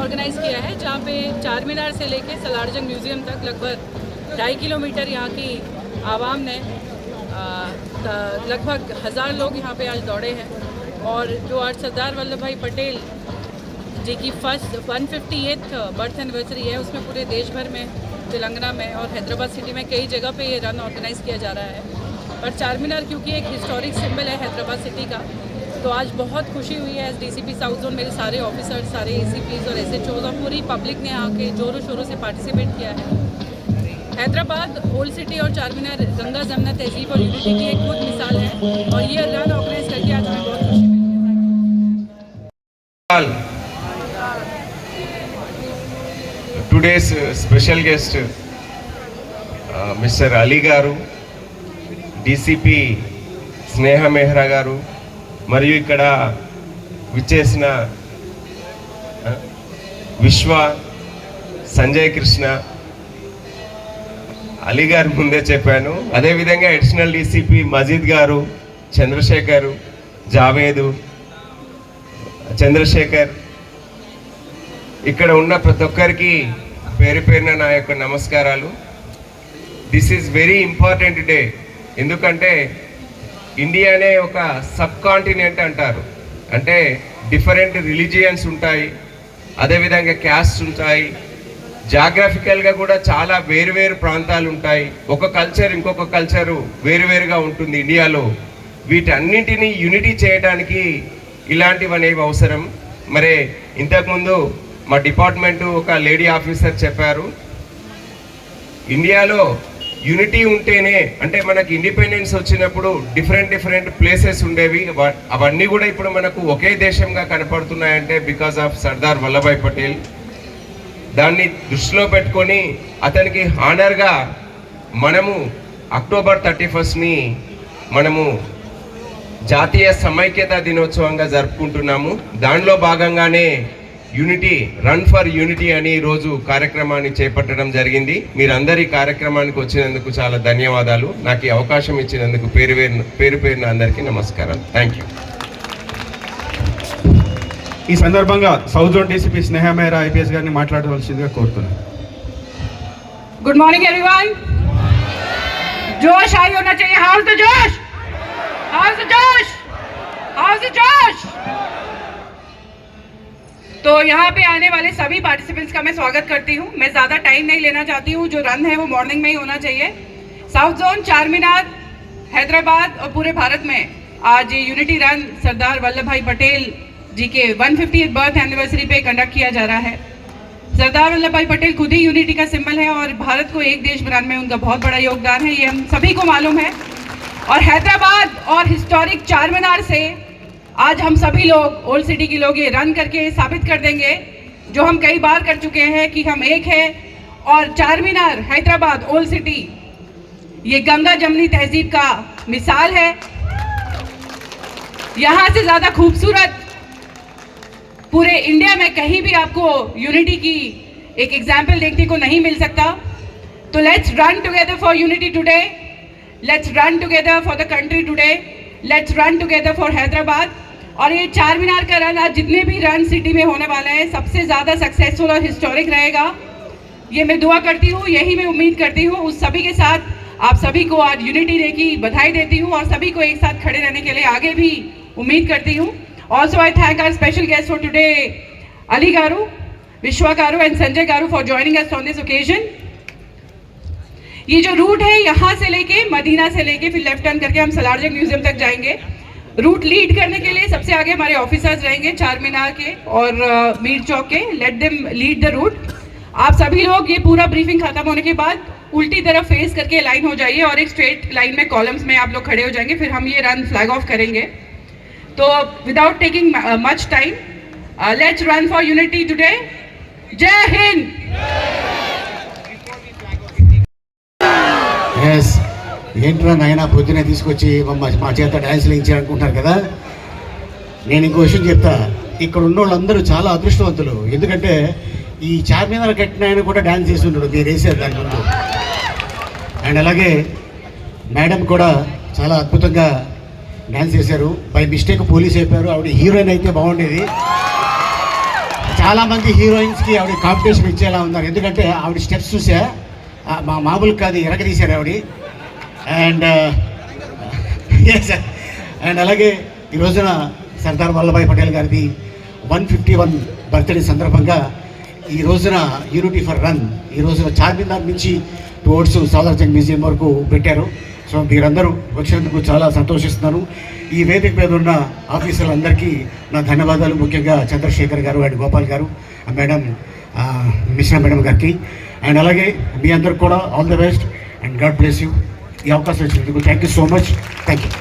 Organise किया है जहाँ पे चार मीनार से लेके सलारजंग म्यूज़ियम तक लगभग 2.5 किलोमीटर यहाँ की आवाम ने लगभग 1000 लोग यहाँ पे आज दौड़े हैं। और जो आज सरदार वल्लभ भाई पटेल जी की फर्स्ट 158th बर्थ एनिवर्सरी है, उसमें पूरे देश भर में, तेलंगाना में और हैदराबाद सिटी में कई जगह पे ये रन ऑर्गेनाइज़ किया जा रहा है। पर चार मीनार क्योंकि एक हिस्टोरिक सिंबल है हैदराबाद सिटी का, तो आज बहुत खुशी हुई है। एस डीसीपी साउथ जोन मेरे सारे ऑफिसर्स, सारे एसीपीज और एसएचओज और पूरी पब्लिक ने आके जोरों शोरों से पार्टिसिपेट किया है। हैदराबाद ओल्ड सिटी और चार मीनार गंगा जमुना तहजीब और यूनिटी की एक खुद मिसाल है और ये रन ऑर्गेनाइज करके आज हमें बहुत खुशी मिली है। Today's special guest, Mr. Ali గారు, DCP స్నేహ మెహ్రా గారు, మరియు ఇక్కడ విచ్చేసిన విశ్వ, సంజయ్ కృష్ణ, అలీ గారు ముందే చెప్పాను. అదేవిధంగా అడిషనల్ డీసీపీ మజీద్ గారు, చంద్రశేఖర్, జావేదు, చంద్రశేఖర్, ఇక్కడ ఉన్న ప్రతి ఒక్కరికి పేరు పేరున నా యొక్క నమస్కారాలు. This is very important day. ఎందుకంటే ఇండియానే ఒక సబ్ కాంటినెంట్ అంటారు. అంటే డిఫరెంట్ రిలీజియన్స్ ఉంటాయి, అదేవిధంగా క్యాస్ట్ ఉంటాయి, జాగ్రఫికల్గా కూడా చాలా వేరువేరు ప్రాంతాలు ఉంటాయి. ఒక కల్చర్ ఇంకొక కల్చరు వేరువేరుగా ఉంటుంది ఇండియాలో. వీటన్నింటినీ యూనిటీ చేయడానికి ఇలాంటివి అనేవి అవసరం. మరి ఇంతకుముందు మా డిపార్ట్మెంటు ఒక లేడీ ఆఫీసర్ చెప్పారు, ఇండియాలో యూనిటీ ఉంటేనే, అంటే మనకి ఇండిపెండెన్స్ వచ్చినప్పుడు డిఫరెంట్ ప్లేసెస్ ఉండేవి, అవన్నీ కూడా ఇప్పుడు మనకు ఒకే దేశంగా కనపడుతున్నాయంటే బికాస్ ఆఫ్ సర్దార్ వల్లభాయ్ పటేల్. దాన్ని దృష్టిలో పెట్టుకొని అతనికి హానర్గా మనము అక్టోబర్ 31ని మనము జాతీయ సమైక్యత దినోత్సవంగా జరుపుకుంటున్నాము. దానిలో భాగంగానే యూనిటీ, రన్ ఫర్ యూనిటీ అని ఈరోజు కార్యక్రమాన్ని చేపట్టడం జరిగింది. మీరందరి కార్యక్రమానికి వచ్చినందుకు చాలా ధన్యవాదాలు. నాకు ఈ అవకాశం ఇచ్చినందుకు పేరు పేరున అందరికీ నమస్కారం. Thank you. ఈ సందర్భంగా సౌత్ జోన్ డీసీపీ స్నేహ మెహ్రా ఐపీఎస్ గారిని మాట్లాడవలసిందిగా కోరుతున్నాను. Good morning everyone. जोश हाई होना चाहिए. हाउस द जोश, हाउस द जोश, हाउस द जोश. तो यहाँ पे आने वाले सभी पार्टिसिपेंट्स का मैं स्वागत करती हूँ. मैं ज़्यादा टाइम नहीं लेना चाहती हूँ. जो रन है वो मॉर्निंग में ही होना चाहिए. साउथ जोन, चार मीनार, हैदराबाद और पूरे भारत में आज यूनिटी रन सरदार वल्लभ भाई पटेल जी के 150th बर्थ एनिवर्सरी पे कंडक्ट किया जा रहा है. सरदार वल्लभ भाई पटेल खुद ही यूनिटी का सिंबल है और भारत को एक देश बनाने में उनका बहुत बड़ा योगदान है, ये हम सभी को मालूम है. और हैदराबाद और हिस्टोरिक चार मीनार से आज हम सभी लोग, ओल्ड सिटी के लोग, ये रन करके साबित कर देंगे जो हम कई बार कर चुके हैं कि हम एक हैं. और चार मीनार, हैदराबाद, ओल्ड सिटी, ये गंगा जमुनी तहजीब का मिसाल है. यहाँ से ज़्यादा खूबसूरत पूरे इंडिया में कहीं भी आपको यूनिटी की एक एग्जाम्पल देखने को नहीं मिल सकता. तो let's run together for unity today, let's run together for the country today, let's run together for Hyderabad. और ये चार मीनार का रन, आज जितने भी रन सिटी में होने वाले हैं, सबसे ज़्यादा सक्सेसफुल और हिस्टोरिक रहेगा. ये मैं दुआ करती हूँ, यही मैं उम्मीद करती हूँ. उस सभी के साथ आप सभी को आज यूनिटी डे की बधाई देती हूँ और सभी को एक साथ खड़े रहने के लिए आगे भी उम्मीद करती हूँ. Also, I thank our special guests for today, Ali Garu, Vishwa Garu and Sanjay Garu for joining us on this occasion. ये जो रूट है, यहाँ से लेके मदीना से लेके फिर लेफ्ट टर्न करके हम सलारजंग म्यूजियम तक जाएंगे. रूट लीड करने के लिए सबसे आगे हमारे ऑफिसर्स रहेंगे चार मीनार के और मीर चौक के. Let them lead the route. आप सभी लोग ये पूरा ब्रीफिंग खत्म होने के बाद उल्टी तरफ फेस करके लाइन हो जाइए और एक स्ट्रेट लाइन में कॉलम्स में आप लोग खड़े हो जाएंगे. फिर हम ये रन फ्लैग ऑफ करेंगे. तो without taking much time, let's run for unity today. जय हिंद. ఎస్ ఏంట్రా నాయన పొద్దునే తీసుకొచ్చి మా చేత డ్యాన్సులు ఇచ్చారనుకుంటున్నారు కదా. నేను ఇంకో విషయం చెప్తా. ఇక్కడ ఉన్న వాళ్ళందరూ చాలా అదృష్టవంతులు. ఎందుకంటే ఈ చార్మినార్ కట్టిన ఆయన కూడా డ్యాన్స్ చేసి ఉంటాడు, మీరు వేసారు దాని ముందు. అండ్ అలాగే మేడం కూడా చాలా అద్భుతంగా డ్యాన్స్ చేశారు. బై మిస్టేక్ పోలీస్ అయిపోయారు. ఆవిడ హీరోయిన్ అయితే బాగుండేది. చాలామంది హీరోయిన్స్కి ఆవిడ కాంపిటీషన్ ఇచ్చేలా ఉన్నారు. ఎందుకంటే ఆవిడ స్టెప్స్ చూసా మామూలు కాదు, ఎరగదీశారు ఆవిడ. అండ్ అండ్ అలాగే ఈ రోజున సర్దార్ వల్లభాయ్ పటేల్ గారిది 151 బర్త్డే సందర్భంగా ఈ రోజున యూనిటీ ఫర్ రన్ ఈ రోజున చార్మినార్ నుంచి టువర్డ్స్ సాలార్జంగ్ మ్యూజియం వరకు పెట్టారు. సో మీరందరూ వచ్చినందుకు చాలా సంతోషిస్తున్నాను. ఈ వేదిక మీద ఉన్న ఆఫీసర్లందరికీ నా ధన్యవాదాలు. ముఖ్యంగా చంద్రశేఖర్ గారు అండ్ గోపాల్ గారు, మేడం మిశ్రా మేడం గారికి. అండ్ అలాగే మీ అందరికి కూడా all the best and God bless you. ఈ అవకాశం ఇచ్చినందుకు thank you so much. Thank you.